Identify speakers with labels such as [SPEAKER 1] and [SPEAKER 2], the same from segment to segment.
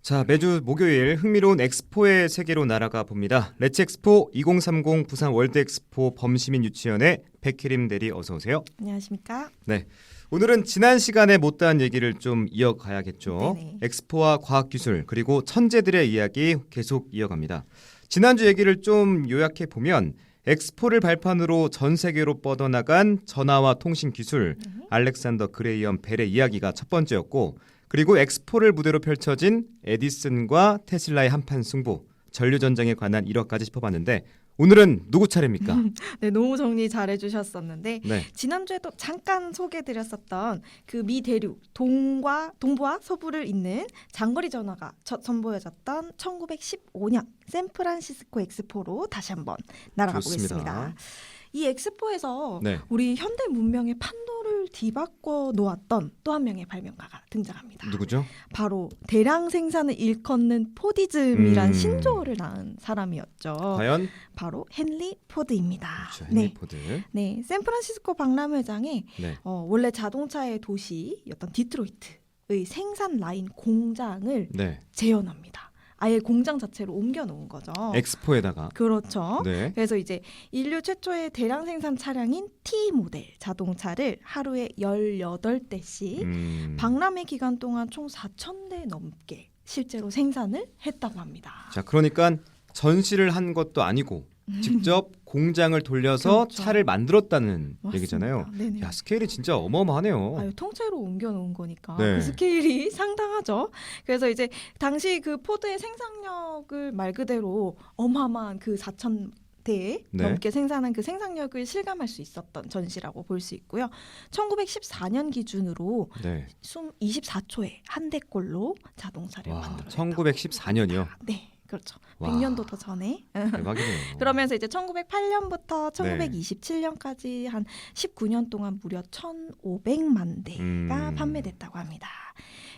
[SPEAKER 1] 자, 매주 목요일 흥미로운 엑스포의 세계로 날아가 봅니다. 레츠 엑스포 2030 부산 월드 엑스포 범시민 유치원의 백혜림 대리 어서 오세요.
[SPEAKER 2] 안녕하십니까?
[SPEAKER 1] 네. 오늘은 지난 시간에 못다한 얘기를 좀 이어가야겠죠.
[SPEAKER 2] 네네.
[SPEAKER 1] 엑스포와 과학기술 그리고 천재들의 이야기 계속 이어갑니다. 지난주 얘기를 좀 요약해 보면 엑스포를 발판으로 전 세계로 뻗어나간 전화와 통신 기술 알렉산더 그레이엄 벨의 이야기가 첫 번째였고, 그리고 엑스포를 무대로 펼쳐진 에디슨과 테슬라의 한판 승부, 전류전쟁에 관한 일화까지 짚어봤는데 오늘은 누구 차례입니까?
[SPEAKER 2] 네, 너무 정리 잘해주셨었는데
[SPEAKER 1] 네.
[SPEAKER 2] 지난주에도 잠깐 소개해드렸었던 그 미 대륙 동부와 서부를 잇는 장거리 전화가 첫 선보여졌던 1915년 샌프란시스코 엑스포로 다시 한번 날아가
[SPEAKER 1] 좋습니다.
[SPEAKER 2] 보겠습니다. 이 엑스포에서
[SPEAKER 1] 네.
[SPEAKER 2] 우리 현대 문명의 판도를 뒤바꿔 놓았던 또 한 명의 발명가가 등장합니다.
[SPEAKER 1] 누구죠?
[SPEAKER 2] 바로 대량 생산을 일컫는 포디즘이란
[SPEAKER 1] 음.
[SPEAKER 2] 신조어를 낳은 사람이었죠.
[SPEAKER 1] 과연?
[SPEAKER 2] 바로 헨리 포드입니다.
[SPEAKER 1] 그렇죠, 헨리
[SPEAKER 2] 네.
[SPEAKER 1] 포드.
[SPEAKER 2] 네, 샌프란시스코 박람회장에
[SPEAKER 1] 네.
[SPEAKER 2] 원래 자동차의 도시였던 디트로이트의 생산 라인 공장을
[SPEAKER 1] 네.
[SPEAKER 2] 재현합니다. 아예 공장 자체로 옮겨 놓은 거죠.
[SPEAKER 1] 엑스포에다가.
[SPEAKER 2] 그렇죠.
[SPEAKER 1] 네.
[SPEAKER 2] 그래서 이제 인류 최초의 대량 생산 차량인 T 모델 자동차를 하루에 18대씩 박람회 기간 동안 총 4,000대 넘게 실제로 생산을 했다고 합니다.
[SPEAKER 1] 자, 그러니까 전시를 한 것도 아니고 직접 공장을 돌려서
[SPEAKER 2] 그렇죠.
[SPEAKER 1] 차를 만들었다는
[SPEAKER 2] 맞습니다.
[SPEAKER 1] 얘기잖아요.
[SPEAKER 2] 네네.
[SPEAKER 1] 야, 스케일이 진짜 어마어마하네요.
[SPEAKER 2] 아유, 통째로 옮겨 놓은 거니까
[SPEAKER 1] 네.
[SPEAKER 2] 그 스케일이 상당하죠. 그래서 이제 당시 그 포드의 생산력을 말 그대로 어마어마한 그 4,000대
[SPEAKER 1] 네.
[SPEAKER 2] 넘게 생산한 그 생산력을 실감할 수 있었던 전시라고 볼 수 있고요. 1914년 기준으로
[SPEAKER 1] 네.
[SPEAKER 2] 24초에 한 대꼴로 자동차를
[SPEAKER 1] 와,
[SPEAKER 2] 만들어냈다.
[SPEAKER 1] 1914년이요.
[SPEAKER 2] 네, 그렇죠.
[SPEAKER 1] 와.
[SPEAKER 2] 100년도 더 전에.
[SPEAKER 1] 대박이네요.
[SPEAKER 2] 그러면서 이제 1908년부터
[SPEAKER 1] 네.
[SPEAKER 2] 1927년까지 한 19년 동안 무려 1,500만 대가 판매됐다고 합니다.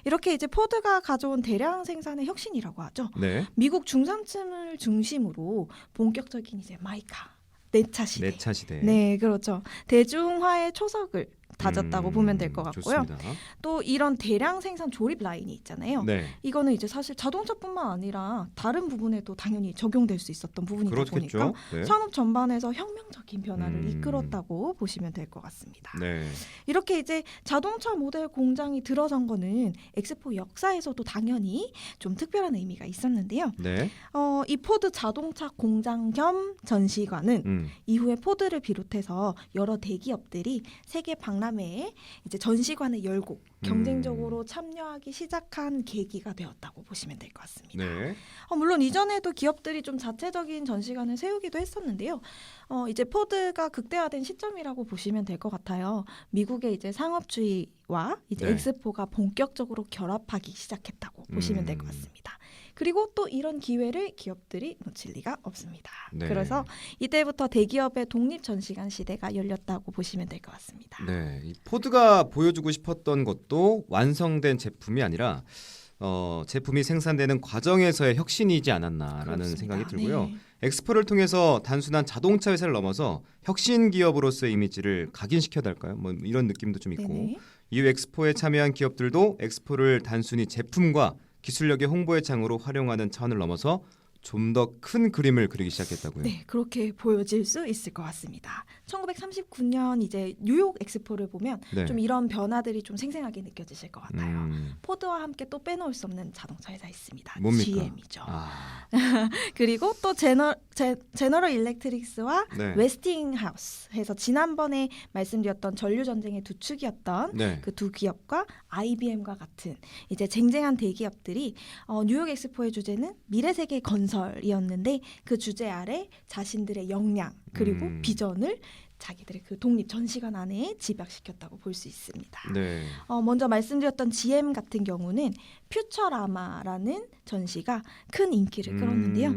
[SPEAKER 2] 이렇게 이제 포드가 가져온 대량 생산의 혁신이라고 하죠.
[SPEAKER 1] 네.
[SPEAKER 2] 미국 중산층을 중심으로 본격적인 이제 마이카, 내차 시대.
[SPEAKER 1] 내차 시대.
[SPEAKER 2] 네, 그렇죠. 대중화의 초석을 다졌다고 보면 될 것 같고요.
[SPEAKER 1] 좋습니다.
[SPEAKER 2] 또 이런 대량 생산 조립 라인이 있잖아요.
[SPEAKER 1] 네.
[SPEAKER 2] 이거는 이제 사실 자동차뿐만 아니라 다른 부분에도 당연히 적용될 수 있었던 부분이다
[SPEAKER 1] 그렇겠죠.
[SPEAKER 2] 보니까
[SPEAKER 1] 네.
[SPEAKER 2] 산업 전반에서 혁명적인 변화를
[SPEAKER 1] 음.
[SPEAKER 2] 이끌었다고 보시면 될 것 같습니다.
[SPEAKER 1] 네.
[SPEAKER 2] 이렇게 이제 자동차 모델 공장이 들어선 거는 엑스포 역사에서도 당연히 좀 특별한 의미가 있었는데요.
[SPEAKER 1] 네.
[SPEAKER 2] 이 포드 자동차 공장 겸 전시관은 이후에 포드를 비롯해서 여러 대기업들이 세계 박람회에 이제 전시관을 열고 경쟁적으로 참여하기 시작한 계기가 되었다고 보시면 될 것 같습니다.
[SPEAKER 1] 네.
[SPEAKER 2] 물론 이전에도 기업들이 좀 자체적인 전시관을 세우기도 했었는데요. 이제 포드가 극대화된 시점이라고 보시면 될 것 같아요. 미국의 이제 상업주의와 이제
[SPEAKER 1] 네.
[SPEAKER 2] 엑스포가 본격적으로 결합하기 시작했다고 보시면 될 것 같습니다. 그리고 또 이런 기회를 기업들이 놓칠 리가 없습니다.
[SPEAKER 1] 네.
[SPEAKER 2] 그래서 이때부터 대기업의 독립 전시관 시대가 열렸다고 보시면 될 것 같습니다.
[SPEAKER 1] 네. 이 포드가 보여주고 싶었던 것도 완성된 제품이 아니라 제품이 생산되는 과정에서의 혁신이지 않았나라는
[SPEAKER 2] 그렇습니다.
[SPEAKER 1] 생각이 들고요.
[SPEAKER 2] 네.
[SPEAKER 1] 엑스포를 통해서 단순한 자동차 회사를 넘어서 혁신 기업으로서의 이미지를 각인시켜야 할까요? 뭐 이런 느낌도 좀 있고.
[SPEAKER 2] 네네.
[SPEAKER 1] 이후 엑스포에 참여한 기업들도 엑스포를 단순히 제품과 기술력의 홍보의 장으로 활용하는 차원을 넘어서 좀 더 큰 그림을 그리기 시작했다고요.
[SPEAKER 2] 네, 그렇게 보여질 수 있을 것 같습니다. 1939년 이제 뉴욕 엑스포를 보면
[SPEAKER 1] 네.
[SPEAKER 2] 좀 이런 변화들이 좀 생생하게 느껴지실 것 같아요.
[SPEAKER 1] 음,
[SPEAKER 2] 포드와 함께 또 빼놓을 수 없는 자동차 회사 있습니다.
[SPEAKER 1] 뭡니까?
[SPEAKER 2] GM이죠.
[SPEAKER 1] 아,
[SPEAKER 2] 그리고 또 제너럴 일렉트릭스와
[SPEAKER 1] 네.
[SPEAKER 2] 웨스팅하우스 해서 지난번에 말씀드렸던 전류전쟁의 두 축이었던
[SPEAKER 1] 네.
[SPEAKER 2] 그 두 기업과 IBM과 같은 이제 쟁쟁한 대기업들이 뉴욕 엑스포의 주제는 미래 세계 건설이었는데 그 주제 아래 자신들의 역량 그리고 비전을 자기들의 그 독립 전시관 안에 집약시켰다고 볼 수 있습니다.
[SPEAKER 1] 네.
[SPEAKER 2] 먼저 말씀드렸던 GM 같은 경우는 퓨처라마라는 전시가 큰 인기를 끌었는데요.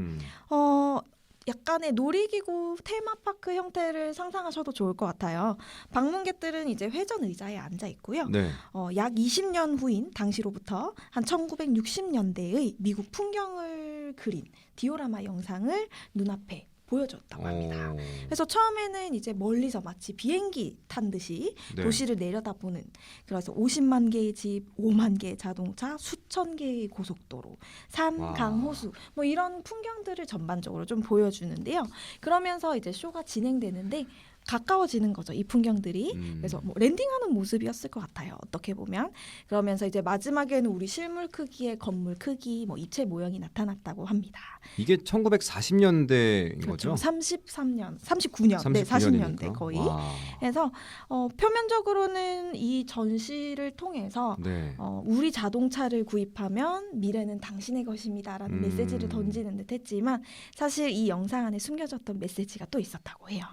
[SPEAKER 2] 약간의 놀이기구 테마파크 형태를 상상하셔도 좋을 것 같아요. 방문객들은 이제 회전 의자에 앉아 있고요.
[SPEAKER 1] 네.
[SPEAKER 2] 약 20년 후인 당시로부터 한 1960년대의 미국 풍경을 그린 디오라마 영상을 눈앞에 보여줬다고 합니다. 그래서 처음에는 이제 멀리서 마치 비행기 탄 듯이
[SPEAKER 1] 네.
[SPEAKER 2] 도시를 내려다보는, 그래서 50만 개의 집, 5만 개의 자동차, 수천 개의 고속도로, 산,
[SPEAKER 1] 와.
[SPEAKER 2] 강, 호수 뭐 이런 풍경들을 전반적으로 좀 보여주는데요. 그러면서 이제 쇼가 진행되는데 가까워지는 거죠, 이 풍경들이. 그래서 뭐 랜딩하는 모습이었을 것 같아요, 어떻게 보면. 그러면서 이제 마지막에는 우리 실물 크기의 건물 크기, 뭐 입체 모형이 나타났다고 합니다.
[SPEAKER 1] 이게 1940년대인
[SPEAKER 2] 그렇죠.
[SPEAKER 1] 거죠?
[SPEAKER 2] 39년, 네, 40년대 거의.
[SPEAKER 1] 와.
[SPEAKER 2] 그래서 표면적으로는 이 전시를 통해서
[SPEAKER 1] 네.
[SPEAKER 2] 우리 자동차를 구입하면 미래는 당신의 것입니다라는 메시지를 던지는 듯했지만 사실 이 영상 안에 숨겨졌던 메시지가 또 있었다고 해요.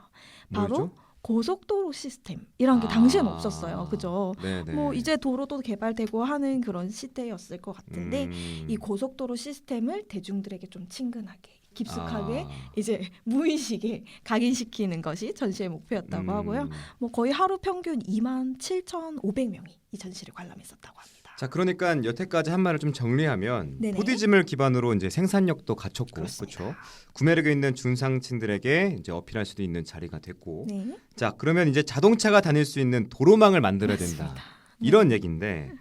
[SPEAKER 2] 바로
[SPEAKER 1] 뭐죠?
[SPEAKER 2] 고속도로 시스템 이런 게 당시엔 없었어요. 그죠?
[SPEAKER 1] 네네.
[SPEAKER 2] 뭐 이제 도로도 개발되고 하는 그런 시대였을 것 같은데 이 고속도로 시스템을 대중들에게 좀 친근하게 깊숙하게 이제 무의식에 각인시키는 것이 전시의 목표였다고 하고요. 뭐 거의 하루 평균 27,500명이 이 전시를 관람했었다고 합니다.
[SPEAKER 1] 자, 그러니까 여태까지 한 말을 좀 정리하면
[SPEAKER 2] 네네.
[SPEAKER 1] 포디즘을 기반으로 이제 생산력도 갖췄고,
[SPEAKER 2] 그렇습니다.
[SPEAKER 1] 그렇죠? 구매력이 있는 중상층들에게 이제 어필할 수도 있는 자리가 됐고,
[SPEAKER 2] 네.
[SPEAKER 1] 자, 그러면 이제 자동차가 다닐 수 있는 도로망을 만들어야 된다.
[SPEAKER 2] 맞습니다.
[SPEAKER 1] 이런 얘기인데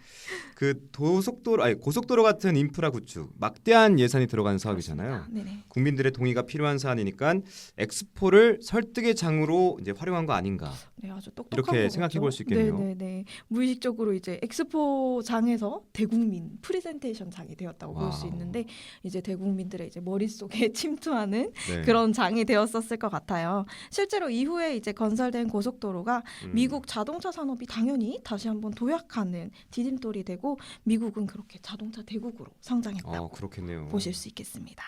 [SPEAKER 1] 그 고속도로 같은 인프라 구축 막대한 예산이 들어가는 사업이잖아요.
[SPEAKER 2] 네네.
[SPEAKER 1] 국민들의 동의가 필요한 사안이니까 엑스포를 설득의 장으로 이제 활용한 거 아닌가.
[SPEAKER 2] 네, 아주 똑똑한
[SPEAKER 1] 이렇게
[SPEAKER 2] 것
[SPEAKER 1] 생각해
[SPEAKER 2] 같죠?
[SPEAKER 1] 볼 수 있겠네요.
[SPEAKER 2] 네네네. 무의식적으로 이제 엑스포장에서 대국민 프레젠테이션장이 되었다고 볼 수
[SPEAKER 1] 와우.
[SPEAKER 2] 있는데 이제 대국민들의 이제 머릿속에 침투하는
[SPEAKER 1] 네.
[SPEAKER 2] 그런 장이 되었었을 것 같아요. 실제로 이후에 이제 건설된 고속도로가 미국 자동차 산업이 당연히 다시 한번 도약하는 디딤돌이 되고 미국은 그렇게 자동차 대국으로 성장했다고
[SPEAKER 1] 그렇겠네요.
[SPEAKER 2] 보실 수 있겠습니다.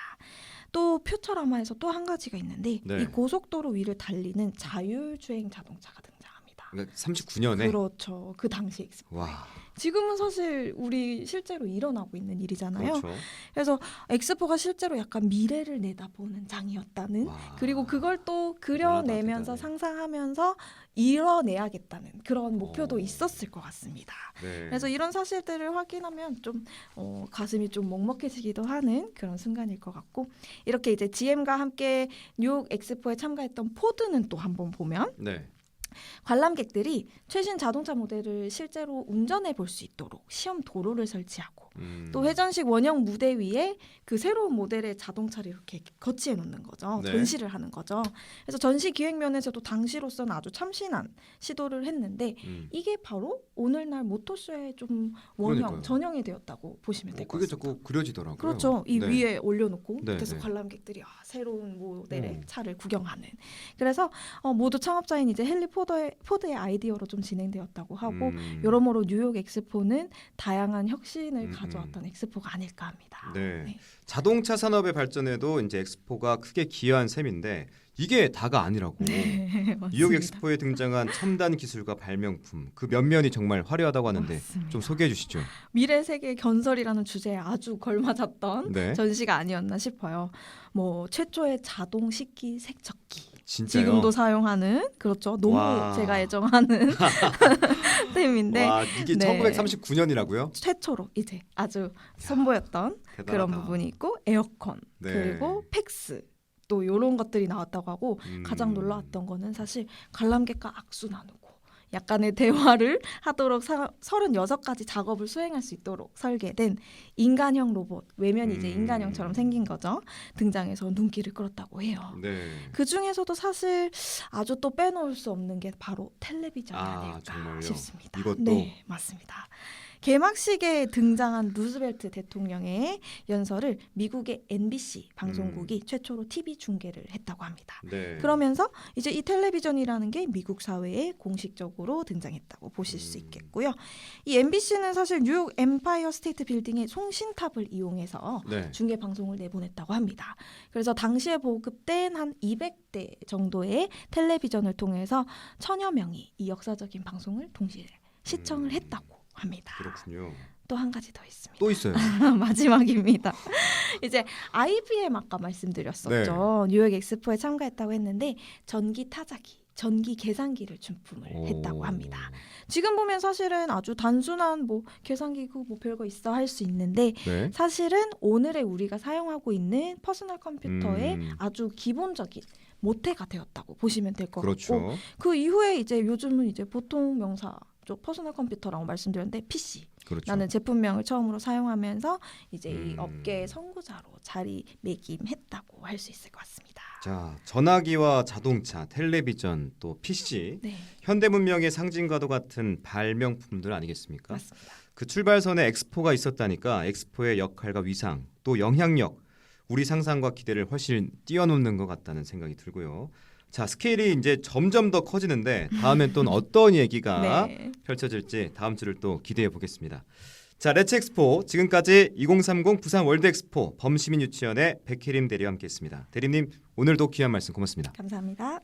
[SPEAKER 2] 또 퓨처라마에서 또 한 가지가 있는데
[SPEAKER 1] 네.
[SPEAKER 2] 이 고속도로 위를 달리는 자율주행 자동차가 등장합니다.
[SPEAKER 1] 그러니까 39년에
[SPEAKER 2] 그렇죠. 그 당시 엑스포.
[SPEAKER 1] 와.
[SPEAKER 2] 지금은 사실 우리 실제로 일어나고 있는 일이잖아요.
[SPEAKER 1] 그렇죠.
[SPEAKER 2] 그래서 엑스포가 실제로 약간 미래를 내다보는 장이었다는,
[SPEAKER 1] 와.
[SPEAKER 2] 그리고 그걸 또 그려내면서
[SPEAKER 1] 대단하다.
[SPEAKER 2] 상상하면서 이뤄내야겠다는 그런 목표도
[SPEAKER 1] 오.
[SPEAKER 2] 있었을 것 같습니다.
[SPEAKER 1] 네.
[SPEAKER 2] 그래서 이런 사실들을 확인하면 좀 가슴이 좀 먹먹해지기도 하는 그런 순간일 것 같고, 이렇게 이제 GM과 함께 뉴욕 엑스포에 참가했던 포드는 또 한번 보면
[SPEAKER 1] 네.
[SPEAKER 2] 관람객들이 최신 자동차 모델을 실제로 운전해 볼 수 있도록 시험 도로를 설치하고 또 회전식 원형 무대 위에 그 새로운 모델의 자동차를 이렇게 거치해 놓는 거죠.
[SPEAKER 1] 네.
[SPEAKER 2] 전시를 하는 거죠. 그래서 전시 기획면에서도 당시로서는 아주 참신한 시도를 했는데 이게 바로 오늘날 모터쇼의 좀 원형,
[SPEAKER 1] 그러니까요.
[SPEAKER 2] 전형이 되었다고 보시면 될 것
[SPEAKER 1] 그게
[SPEAKER 2] 같습니다.
[SPEAKER 1] 자꾸 그려지더라고요.
[SPEAKER 2] 그렇죠. 이
[SPEAKER 1] 네.
[SPEAKER 2] 위에 올려놓고
[SPEAKER 1] 네,
[SPEAKER 2] 그래서
[SPEAKER 1] 네.
[SPEAKER 2] 관람객들이 새로운 모델의
[SPEAKER 1] 오.
[SPEAKER 2] 차를 구경하는. 그래서 모두 창업자인 이제 헨리 포드의 아이디어로 좀 진행되었다고 하고 여러모로 뉴욕 엑스포는 다양한 혁신을 가져왔던 엑스포가 아닐까 합니다.
[SPEAKER 1] 네. 자동차 산업의 발전에도 이제 엑스포가 크게 기여한 셈인데 이게 다가 아니라고.
[SPEAKER 2] 네,
[SPEAKER 1] 뉴욕
[SPEAKER 2] 맞습니다.
[SPEAKER 1] 엑스포에 등장한 첨단 기술과 발명품 그 면면이 정말 화려하다고 하는데
[SPEAKER 2] 맞습니다.
[SPEAKER 1] 좀 소개해 주시죠.
[SPEAKER 2] 미래 세계 건설이라는 주제에 아주 걸맞았던
[SPEAKER 1] 네.
[SPEAKER 2] 전시가 아니었나 싶어요. 뭐 최초의 자동 식기 세척기.
[SPEAKER 1] 진짜요?
[SPEAKER 2] 지금도 사용하는, 그렇죠. 너무
[SPEAKER 1] 와.
[SPEAKER 2] 제가 애정하는 템인데
[SPEAKER 1] 와, 이게
[SPEAKER 2] 네.
[SPEAKER 1] 1939년이라고요?
[SPEAKER 2] 최초로 이제 아주 선보였던 그런 부분이 있고, 에어컨
[SPEAKER 1] 네.
[SPEAKER 2] 그리고 팩스 또 이런 것들이 나왔다고 하고 가장 놀라웠던 거는 사실 관람객과 악수 나누고 약간의 대화를 하도록 36가지 작업을 수행할 수 있도록 설계된 인간형 로봇, 외면이 이제 인간형처럼 생긴 거죠. 등장해서 눈길을 끌었다고 해요.
[SPEAKER 1] 네.
[SPEAKER 2] 그 중에서도 사실 아주 또 빼놓을 수 없는 게 바로 텔레비전이
[SPEAKER 1] 아,
[SPEAKER 2] 아닐까
[SPEAKER 1] 정말요?
[SPEAKER 2] 싶습니다.
[SPEAKER 1] 이것도?
[SPEAKER 2] 네, 맞습니다. 개막식에 등장한 루즈벨트 대통령의 연설을 미국의 NBC 방송국이 최초로 TV 중계를 했다고 합니다.
[SPEAKER 1] 네.
[SPEAKER 2] 그러면서 이제 이 텔레비전이라는 게 미국 사회에 공식적으로 등장했다고 보실 수 있겠고요. 이 MBC는 사실 뉴욕 엠파이어 스테이트 빌딩의 송신탑을 이용해서
[SPEAKER 1] 네.
[SPEAKER 2] 중계 방송을 내보냈다고 합니다. 그래서 당시에 보급된 한 200대 정도의 텔레비전을 통해서 1000여 명이 이 역사적인 방송을 동시에 시청을 했다고 합니다.
[SPEAKER 1] 그렇군요.
[SPEAKER 2] 또 한 가지 더 있습니다.
[SPEAKER 1] 또 있어요.
[SPEAKER 2] 마지막입니다. 이제 IBM 아까 말씀드렸었죠. 뉴욕 엑스포에 참가했다고 했는데 전기 타자기 전기 계산기를 준품을
[SPEAKER 1] 오.
[SPEAKER 2] 했다고 합니다. 지금 보면 사실은 아주 단순한 뭐 계산기고 뭐 별거 있어 할 수 있는데
[SPEAKER 1] 네.
[SPEAKER 2] 사실은 오늘의 우리가 사용하고 있는 퍼스널 컴퓨터의 아주 기본적인 모태가 되었다고 보시면 될 것
[SPEAKER 1] 그렇죠.
[SPEAKER 2] 같고 그 이후에 이제 요즘은 이제 보통 명사 퍼스널 컴퓨터라고 말씀드렸는데 PC
[SPEAKER 1] 그렇죠.
[SPEAKER 2] 라는 제품명을 처음으로 사용하면서 이제 이
[SPEAKER 1] 음.
[SPEAKER 2] 업계의 선구자로 자리매김했다고 할 수 있을 것 같습니다.
[SPEAKER 1] 자, 전화기와 자동차, 텔레비전, 또 PC,
[SPEAKER 2] 네,
[SPEAKER 1] 현대 문명의 상징과도 같은 발명품들 아니겠습니까?
[SPEAKER 2] 맞습니다.
[SPEAKER 1] 그 출발선에 엑스포가 있었다니까 엑스포의 역할과 위상, 또 영향력, 우리 상상과 기대를 훨씬 뛰어넘는 것 같다는 생각이 들고요. 자, 스케일이 이제 점점 더 커지는데 다음엔 또 어떤 얘기가
[SPEAKER 2] 네.
[SPEAKER 1] 펼쳐질지 다음 주를 또 기대해 보겠습니다. 자, 레츠 엑스포 지금까지 2030 부산 월드 엑스포 범시민 유치원의 백혜림 대리와 함께했습니다. 대리님 오늘도 귀한 말씀 고맙습니다.
[SPEAKER 2] 감사합니다.